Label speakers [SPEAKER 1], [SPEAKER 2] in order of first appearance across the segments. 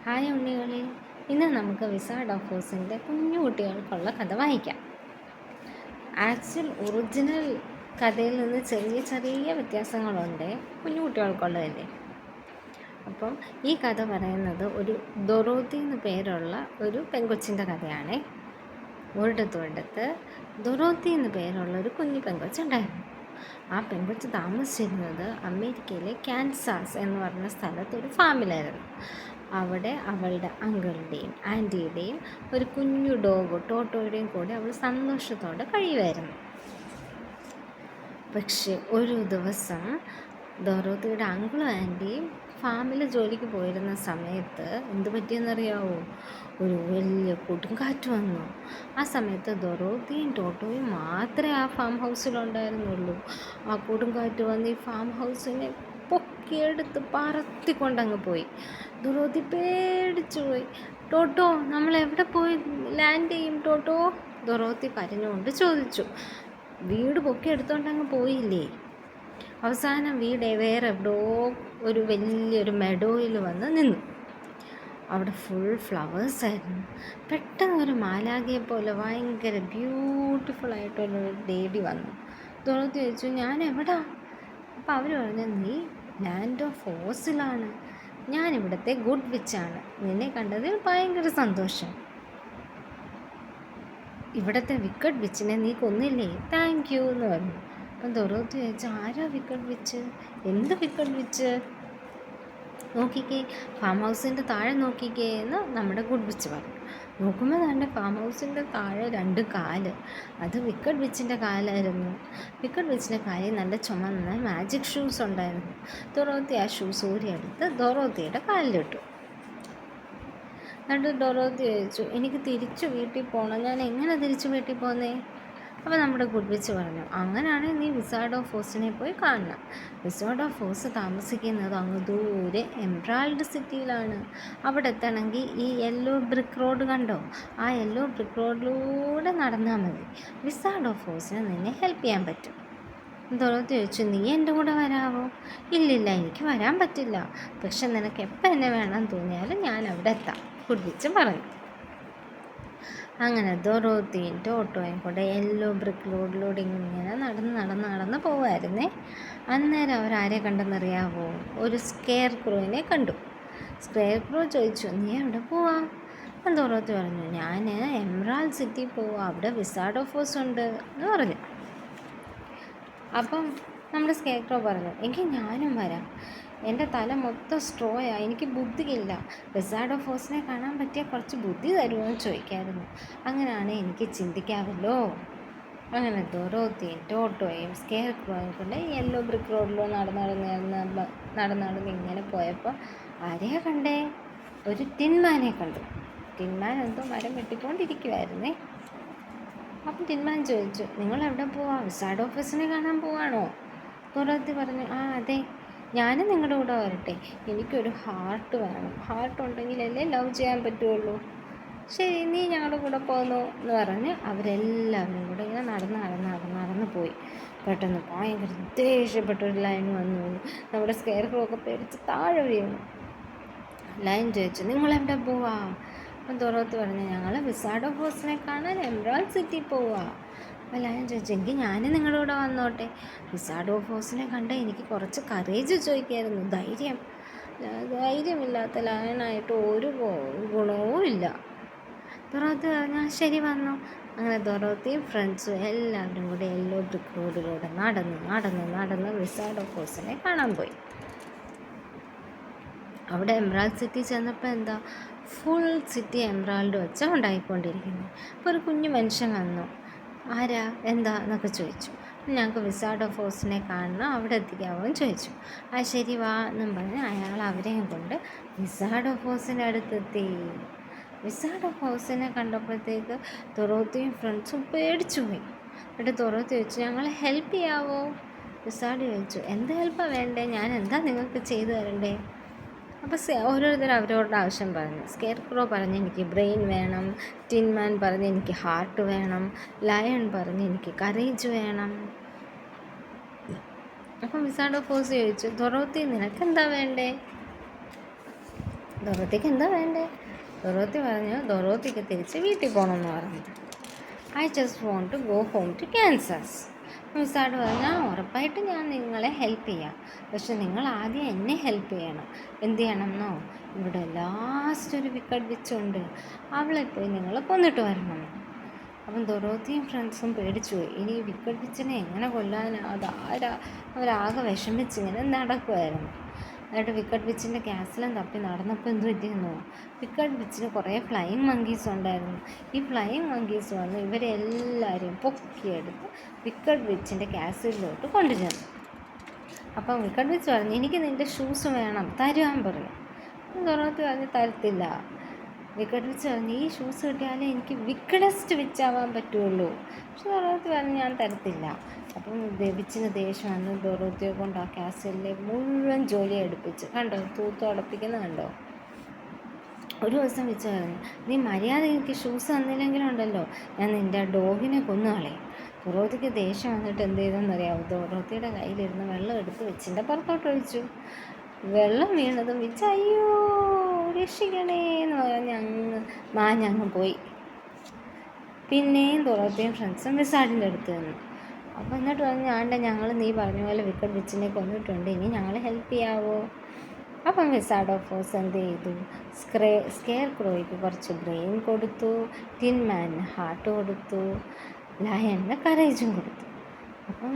[SPEAKER 1] Hi ഉണ്ണികളെ, ഇന്ന് നമുക്ക് wizard of ഓസിൻ്റെ കുഞ്ഞു കുട്ടികൾക്കുള്ള കഥ വായിക്കാം. ഒറിജിനൽ കഥയിൽ നിന്ന് ചെറിയ ചെറിയ വ്യത്യാസങ്ങളുണ്ട്, കുഞ്ഞു കുട്ടികൾക്കുള്ളതല്ലേ. അപ്പം ഈ കഥ പറയുന്നത് ഒരു ദൊറോത്തി എന്ന് പേരുള്ള ഒരു പെങ്കൊച്ചിൻ്റെ കഥയാണ്. ഒരിടത്ത് ദൊറോത്തി എന്ന് പേരുള്ള ഒരു കുഞ്ഞു പെങ്കൊച്ചുണ്ടായിരുന്നു. ആ പെങ്കൊച്ച് താമസിച്ചിരുന്നത് അമേരിക്കയിലെ കാൻസാസ് എന്ന് പറഞ്ഞ സ്ഥലത്ത് ഒരു ഫാമിലായിരുന്നു. അവിടെ അവളുടെ അങ്കിളിൻ്റെയും ആൻറ്റിയുടെയും ഒരു കുഞ്ഞു ഡോഗ് ടോട്ടോയുടെയും കൂടെ അവൾ സന്തോഷത്തോടെ കഴിയുമായിരുന്നു. പക്ഷെ ഒരു ദിവസം ദൊറോത്തിയുടെ അങ്കിളും ആൻറ്റിയും ഫാമിൽ ജോലിക്ക് പോയിരുന്ന സമയത്ത് എന്ത് പറ്റിയെന്നറിയാവോ? ഒരു വലിയ കൊടുങ്കാറ്റ് വന്നു. ആ സമയത്ത് ദൊറോത്തിയും ടോട്ടോയും മാത്രമേ ആ ഫാം ഹൗസിലുണ്ടായിരുന്നുള്ളൂ. ആ കൊടുങ്കാറ്റ് വന്ന് ഈ ഫാം ഹൗസിനെ പൊക്കിയെടുത്ത് പറത്തിക്കൊണ്ടങ്ങ് പോയി. ദൊറോത്തി പേടിച്ചു പോയി. ടോട്ടോ, നമ്മൾ എവിടെ പോയി ലാൻഡ് ചെയ്യും ടോട്ടോ? ദൊറോത്തി കരഞ്ഞുകൊണ്ട് ചോദിച്ചു. വീട് പൊക്കിയെടുത്തോണ്ടങ്ങ് പോയില്ലേ. അവസാനം വീട് വേറെ എവിടെയോ ഒരു വലിയൊരു മെഡോയിൽ വന്ന് നിന്നു. അവിടെ ഫുൾ ഫ്ലവേഴ്സായിരുന്നു. പെട്ടെന്ന് ഒരു മാലാഖയെ പോലെ ഭയങ്കര ബ്യൂട്ടിഫുൾ ആയിട്ടുള്ളൊരു ലേഡി വന്നു. ദൊറോത്തി ചോദിച്ചു, ഞാൻ എവിടാ? അപ്പോൾ അവർ പറഞ്ഞു, നീ ലാൻഡ് ഓഫ് ഓസിലാണ്. ഞാനിവിടുത്തെ ഗുഡ് വിച്ചാണ്. നിന്നെ കണ്ടതിൽ ഭയങ്കര സന്തോഷം. ഇവിടുത്തെ വിക്കറ്റ് വിച്ചിനെ നീ കൊന്നില്ലേ? താങ്ക് യു എന്ന് പറഞ്ഞു. അപ്പം ദൊറോത്തി ചോദിച്ചു, ആരാ വിക്കറ്റ് വിച്ച്? എന്ത് വിക്കറ്റ് വിച്ച്? നോക്കിക്കേ, ഫാം ഹൗസിൻ്റെ താഴെ നോക്കിക്കേ എന്ന് നമ്മുടെ ഗുഡ് വിച്ച് പറഞ്ഞു. നോക്കുമ്പോൾ തന്നെ ഫാം ഹൗസിൻ്റെ താഴെ 2 കാല്. അത് വിക്കറ്റ് വിച്ചിൻ്റെ കാലായിരുന്നു. വിക്കറ്റ് വിച്ചിൻ്റെ കാലിൽ നല്ല ചുമന്ന മാജിക് ഷൂസ് ഉണ്ടായിരുന്നു. ദൊറോത്തി ആ ഷൂസ് ഊരിയെടുത്ത് ദൊറോത്തിയുടെ കാലിലിട്ടു. എന്നിട്ട് ഡൊറോത്തി ചോദിച്ചു, എനിക്ക് തിരിച്ചു വീട്ടിൽ പോകണം, ഞാൻ എങ്ങനെ തിരിച്ചു വീട്ടിൽ പോകുന്നേ? അപ്പോൾ നമ്മുടെ ഗുഡ് വിച്ച് പറഞ്ഞു, അങ്ങനെയാണെങ്കിൽ നീ വിസാർഡ് ഓഫ് ഓസിനെ പോയി കാണണം. വിസാർഡ് ഓഫ് ഓസ് താമസിക്കുന്നത് അങ്ങ് ദൂരെ എംബ്രാൾഡ് സിറ്റിയിലാണ്. അവിടെ എത്തണമെങ്കിൽ ഈ യെല്ലോ ബ്രിക്ക് റോഡ് കണ്ടോ? ആ യെല്ലോ ബ്രിക്ക് റോഡിലൂടെ നടന്നാൽ മതി. വിസാർഡ് ഓഫ് ഓസിന് നിന്നെ ഹെൽപ്പ് ചെയ്യാൻ പറ്റും. ദൊറോത്തി ചോദിച്ചു, നീ എൻ്റെ കൂടെ വരാവോ? ഇല്ലില്ല, എനിക്ക് വരാൻ പറ്റില്ല. പക്ഷെ നിനക്ക് എപ്പോൾ എന്നെ വേണം തോന്നിയാലും ഞാൻ അവിടെ എത്താം, ഗുഡ് വിച്ച് പറഞ്ഞു. അങ്ങനെ ദൊറോത്തിയും ടോട്ടോയും കൂടെ യെല്ലോ ബ്രിക്ക് റോഡിലൂടെ ഇങ്ങനെ നടന്ന് പോവായിരുന്നേ. അന്നേരം അവരാരെ കണ്ടെന്നറിയാവോ? ഒരു സ്കെയർ ക്രോയിനെ കണ്ടു. സ്കെയർ ക്രോ ചോദിച്ചു, നീ എവിടെ പോവാ? ദൊറോത്തി പറഞ്ഞു, ഞാൻ എംബ്രാൾഡ് സിറ്റി പോവാ, അവിടെ വിസാർഡ് ഓഫ് ഓസ് ഉണ്ട് എന്ന് പറഞ്ഞു. അപ്പം നമ്മുടെ സ്കെയർ ക്രോ പറഞ്ഞു, എങ്കിൽ ഞാനും വരാം. എൻ്റെ തല മൊത്തം സ്ട്രോയാ, എനിക്ക് ബുദ്ധിയില്ല. വിസാർഡ് ഓഫ് ഓസിനെ കാണാൻ പറ്റിയ കുറച്ച് ബുദ്ധി തരുമോ എന്ന് ചോദിക്കായിരുന്നു. അങ്ങനെയാണ് എനിക്ക് ചിന്തിക്കാമല്ലോ. അങ്ങനെ ദൊറോത്തിയും ടോട്ടോയും സ്കെയർ ക്രോയും കൊണ്ട് യെല്ലോ ബ്രിക്ക് റോഡിലോ നടന്ന് ഇങ്ങനെ പോയപ്പോൾ ആരെയാ കണ്ടേ? ഒരു ടിൻമാനെ കണ്ടു. ടിൻമാൻ എന്തോ മരം വെട്ടിക്കൊണ്ടിരിക്കുമായിരുന്നേ. അപ്പം ടിൻമാൻ ചോദിച്ചു, നിങ്ങൾ എവിടെ പോവാ? വിസാർഡ് ഓഫ് ഓസിനെ കാണാൻ പോവാണോ? ദൊറോത്തി പറഞ്ഞു, ആ അതെ, ഞാനും നിങ്ങളുടെ കൂടെ വരട്ടെ. എനിക്കൊരു ഹാർട്ട് വേണം. ഹാർട്ട് ഉണ്ടെങ്കിലല്ലേ ലവ് ചെയ്യാൻ പറ്റുള്ളൂ. ശരി, നീ ഞങ്ങളുടെ കൂടെ പോന്നു എന്ന് പറഞ്ഞ് അവരെല്ലാവരും കൂടെ ഇങ്ങനെ നടന്ന് പോയി. പെട്ടെന്ന് ഭയങ്കര ദേഷ്യപ്പെട്ടൊരു ലൈൻ വന്നു. നമ്മുടെ സ്കെയർ ക്രോ ഒക്കെ പേടിച്ച് താഴെ വീണു. ലൈൻ ചോദിച്ചു, നിങ്ങളെവിടെ പോവാ? അപ്പം ദൊറോത്തി പറഞ്ഞു, ഞങ്ങൾ വിസാർഡ് ഓഫ് ഓസിനെ കാണാൻ എംബ്രാൾഡ് സിറ്റി പോവാ. അപ്പോൾ ലയൺ ചോദിച്ചു, എങ്കിൽ ഞാനും നിങ്ങളുടെ കൂടെ വന്നോട്ടെ. വിസാർഡ് ഓഫ് ഓസിനെ കണ്ട എനിക്ക് കുറച്ച് കറേജ് ചോദിക്കായിരുന്നു. ധൈര്യമില്ലാത്ത ലയണായിട്ട് ഒരു ഗുണവും ഇല്ല. ദൊറോത്തി പറഞ്ഞാൽ ശരി വന്നു. അങ്ങനെ ദൊറോത്തിയും ഫ്രണ്ട്സും എല്ലാവരും കൂടി യെല്ലോ ബ്രിക്ക് റോഡിലൂടെ നടന്ന് വിസാർഡ് ഓഫ് ഓസിനെ കാണാൻ പോയി. അവിടെ എംബ്രാൾഡ് സിറ്റി ചെന്നപ്പോൾ എന്താ, ഫുൾ സിറ്റി എംബ്രാൾഡ് വെച്ച് ഉണ്ടായിക്കൊണ്ടിരിക്കുന്നു. അപ്പോൾ ഒരു കുഞ്ഞു മനുഷ്യൻ വന്നു. ആരാ, എന്താ എന്നൊക്കെ ചോദിച്ചു. ഞങ്ങൾക്ക് വിസാർഡ് ഓഫ് ഓസിനെ കാണണം, അവിടെ എത്തിക്കാമോ എന്ന് ചോദിച്ചു. ആ ശരി വാ എന്നും പറഞ്ഞ് അയാൾ അവരെയും കൊണ്ട് വിസാർഡ് ഓഫ് ഓസിൻ്റെ അടുത്തെത്തി. വിസാർഡ് ഓഫ് ഹൗസിനെ കണ്ടപ്പോഴത്തേക്ക് ദൊറോത്തിയും ഫ്രണ്ട്സും പേടിച്ചു പോയി. എന്നിട്ട് ദൊറോത്തി ചോദിച്ചു, ഞങ്ങളെ ഹെൽപ്പ് ചെയ്യാവോ? വിസാർഡ് ചോദിച്ചു, എന്ത് ഹെൽപ്പാണ് വേണ്ടേ? ഞാൻ എന്താ നിങ്ങൾക്ക് ചെയ്തു തരണ്ടേ? അപ്പോൾ ഓരോരുത്തരും അവരവരുടെ ആവശ്യം പറഞ്ഞു. സ്കെയർ ക്രോ പറഞ്ഞ് എനിക്ക് ബ്രെയിൻ വേണം, ടിൻമാൻ പറഞ്ഞ് എനിക്ക് ഹാർട്ട് വേണം, ലയൺ പറഞ്ഞ് എനിക്ക് കറേജ് വേണം. അപ്പം വിസാർഡ് ഓഫ് ഓസ് ചോദിച്ചു, ദൊറോത്തി നിനക്കെന്താ വേണ്ടേ? ദൊറോത്തിക്ക് എന്താ വേണ്ടേ? ദൊറോത്തി പറഞ്ഞു ദൊറോത്തിക്ക് തിരിച്ച് വീട്ടിൽ പോകണമെന്ന് പറഞ്ഞു. I just want to go home to Kansas. മിസ്സായിട്ട് പറഞ്ഞാൽ ഉറപ്പായിട്ടും ഞാൻ നിങ്ങളെ ഹെൽപ്പ് ചെയ്യാം, പക്ഷെ നിങ്ങൾ ആദ്യം എന്നെ ഹെൽപ്പ് ചെയ്യണം. എന്ത് ചെയ്യണമെന്നോ? ഇവിടെ ലാസ്റ്റ് ഒരു വിക്കറ്റ് വിച്ചുണ്ട്, അവളെ പോയി നിങ്ങൾ കൊന്നിട്ട് വരണം. അപ്പം ദൊറോത്തിയും ഫ്രണ്ട്സും പേടിച്ചു പോയി. ഇനി വിക്കറ്റ് വിച്ചിനെ എങ്ങനെ കൊല്ലാനാ? അവരാകെ വിഷമിച്ചിങ്ങനെ നടക്കുമായിരുന്നു. എന്നിട്ട് വിക്കറ്റ് വിച്ചിൻ്റെ ക്യാസിലും തപ്പി നടന്നപ്പോൾ എന്ത് പറ്റിയെന്നോ? വിക്കറ്റ് വിച്ചിന് കുറേ ഫ്ലൈയിങ് മങ്കീസ് ഉണ്ടായിരുന്നു. ഈ ഫ്ലൈയിങ് മങ്കീസ് വന്ന് ഇവരെല്ലാവരെയും പൊക്കിയെടുത്ത് വിക്കറ്റ് വിച്ചിൻ്റെ ക്യാസിലോട്ട് കൊണ്ടുചെന്നു. അപ്പം വിക്കറ്റ് വിച്ച് പറഞ്ഞു, എനിക്ക് നിൻ്റെ ഷൂസ് വേണം, തരുവാൻ പറഞ്ഞു. ദൊറോത്തി പറഞ്ഞ് തരത്തില്ല. വിക്കറ്റ് വിച്ച് പറഞ്ഞു, ഈ ഷൂസ് കിട്ടിയാലേ എനിക്ക് വിക്കഡസ്റ്റ് വിച്ചാവാൻ പറ്റുള്ളൂ. പക്ഷെ ദൊറോത്തി പറഞ്ഞു, ഞാൻ തരത്തില്ല. അപ്പം വിച്ചിന് ദേഷ്യം വന്ന് ദൊറോത്തിയെ കൊണ്ട് ആ കാസലിലെ മുഴുവൻ ജോലി എടുപ്പിച്ച്. കണ്ടോ, തൂത്ത് അടപ്പിക്കുന്ന കണ്ടോ? ഒരു ദിവസം വിച്ച് പറഞ്ഞു, നീ മര്യാദ എനിക്ക് ഷൂസ് തന്നില്ലെങ്കിലുണ്ടല്ലോ, ഞാൻ നിൻ്റെ ഡോഗിനെ കൊന്നുകളയും. ദൊറോത്തിക്ക് ദേഷ്യം വന്നിട്ട് എന്ത് ചെയ്തെന്നറിയാമോ? ദൊറോത്തിയുടെ കയ്യിലിരുന്ന് വെള്ളം എടുത്ത് വിച്ചിൻ്റെ പുറത്തോട്ട് ഒഴിച്ചു. വെള്ളം വീണതും വിച്ച് അയ്യോ രക്ഷിക്കണേ എന്ന് പറഞ്ഞ് മാഞ്ഞങ്ങ് പോയി. പിന്നെയും ദൊറോത്തിയും ഫ്രണ്ട്സും വിസാഡിൻ്റെ അടുത്ത് നിന്നു. അപ്പോൾ എന്നിട്ട് പറഞ്ഞു, ഞങ്ങൾ നീ പറഞ്ഞ പോലെ വിക്കറ്റ് വിച്ചിനെ കൊന്നിട്ടുണ്ട്, ഇനി ഞങ്ങൾ ഹെൽപ്പ് ചെയ്യാവോ? അപ്പം വിസാഡ് ഓഫ് ഓസ് എന്ത് ചെയ്തു? സ്കെയർ ക്രോയ്ക്ക് കുറച്ച് ബ്രെയിൻ കൊടുത്തു, ടിൻ മാനിന് ഹാർട്ട് കൊടുത്തു, ലയണിന് കറേജും കൊടുത്തു. അപ്പം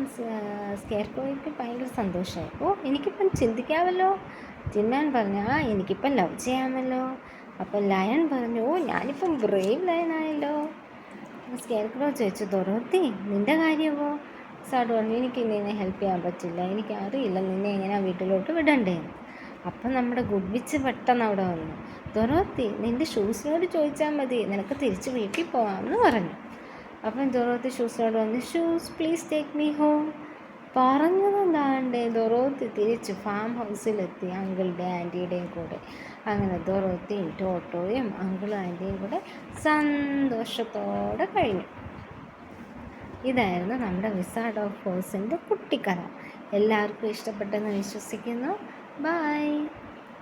[SPEAKER 1] സ്കെയർ ക്രോയ്ക്ക് ഭയങ്കര സന്തോഷമായി. എനിക്കിപ്പം ചിന്തിക്കാമല്ലോ. ടിൻ മാൻ പറഞ്ഞു, എനിക്കിപ്പം ലവ് ചെയ്യാമല്ലോ. അപ്പം ലയൺ പറഞ്ഞു, ഞാനിപ്പം ബ്രേവ് ലയണായല്ലോ. സ്കെയർ ക്രോ ചോദിച്ചു, ദൊറോത്തി നിൻ്റെ കാര്യമോ? സാഡ് പറഞ്ഞു, എനിക്ക് നിന്നെ ഹെൽപ്പ് ചെയ്യാൻ പറ്റില്ല, എനിക്കറിയില്ല നിന്നെ എങ്ങനെ വീട്ടിലോട്ട് വിടണ്ടേന്ന്. അപ്പം നമ്മുടെ ഗുഡ് വിച്ച് പെട്ടെന്ന് അവിടെ വന്നു. ദൊറോത്തി നിൻ്റെ ഷൂസിനോട് ചോദിച്ചാൽ മതി, നിനക്ക് തിരിച്ച് വീട്ടിൽ പോകാമെന്ന് പറഞ്ഞു. അപ്പം ദൊറോത്തി ഷൂസിനോട് വന്നു, shoes please take me home. പറഞ്ഞതെന്താണ്ടേ ദൊറോത്തി തിരിച്ച് ഫാം ഹൗസിലെത്തി, അങ്കിളുടെ ആൻറ്റിയുടെയും കൂടെ. അങ്ങനെ ദൊറോത്തിയും ടോട്ടോയും അങ്കിളും ആൻറ്റിയും കൂടെ സന്തോഷത്തോടെ കഴിഞ്ഞു. ഇതായിരുന്നു നമ്മുടെ വിസാർഡ് ഓഫ് ഓസിൻ്റെ കുട്ടിക്കഥ. എല്ലാവർക്കും ഇഷ്ടപ്പെട്ടെന്ന് വിശ്വസിക്കുന്നു. ബൈ.